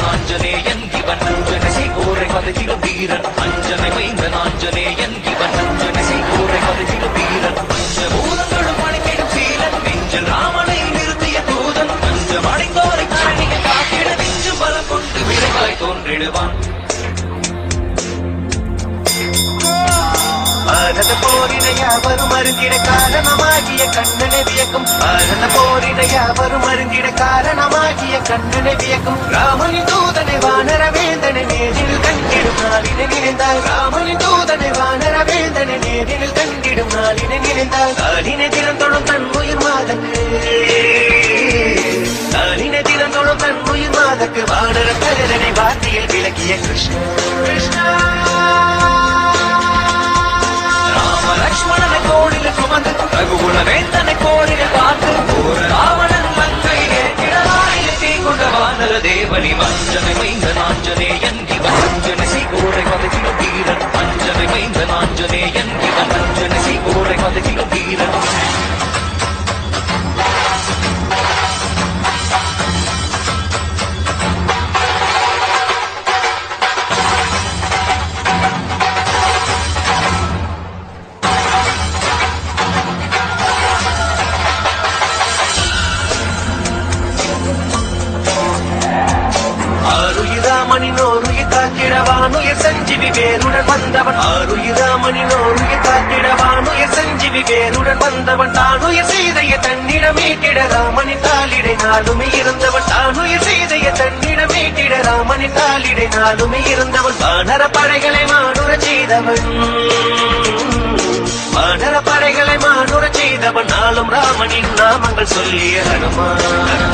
ஆஞ்சநேயன் இவன் அஞ்சனை கோரை பதகிடும் வீரன் அஞ்சனை மைந்தன் ஆஞ்சநேயன் இவன் அஞ்சனை கோரை பதகிடும் வீரன் பஞ்சபூதங்களும் பணித்திடும் சீலன் நெஞ்சில் ராமனை நிறுத்திய தூதன் பஞ்சம் அடைந்தோரை கரணியை காட்டிட நெஞ்சு பலம் கொண்டு விரைவாய் தோன்றிடுவான் ஆனந்த போரினை யாவரும் அருந்திட காரணமாகிய கண்ணனை வியக்கும் ஆனந்த போரினை யாவரும் அருந்திட காரணமாகிய கண்ணனை வியக்கும் ராமனின் தூதனை வானரவேந்தனை நேரில் கண்டிடும் நாளினை நினைந்தால் ராமனின் தூதனை வானரவேந்தனை நேரில் கண்டிடும் நாளினை நினைந்தால் நாளினை திறந்தொழும் தன் உயிர் மாதக்கு நாளினை திறந்தொழும் தன் உயிர் மாதக்கு வானர கலரனை வார்த்தையில் விளக்கிய கிருஷ்ணா கிருஷ்ணா லட்சுமணனை கோடில சுமந்து ரகுகுல வேந்தனை கோடில பார்த்து ஒரு ராவணன் மங்கையே கிடவாயில தீக்குண்ட வானர தேவனி அஞ்சனை மைந்தன் ஆஞ்சநேயன் இவன் அஞ்சனை கோடை பதகிடும் வீரன் அஞ்சனை மைந்தன் ஆஞ்சநேயன் இவன் அஞ்சனை கோடை பதகிடும் வீரன் சஞ்சீவி வேருடன் வந்தவன் ஆருயிராமனினோருய காத்திடவானுய சஞ்சீவி வேருடன் வந்தவன் தானுய செய்தைய தன்னிடமே கிட ராமனின் தாளிடை நாளுமே இருந்தவன் தானுய செய்தைய தன்னிடமே கிட ராமனின் தாளிடை நாளுமே இருந்தவன் வானர படைகளை மானுர செய்தவன் வானர படைகளை மானுர செய்தவன் நாளும் ராமனின் நாமங்கள் சொல்லிய ஹனுமான்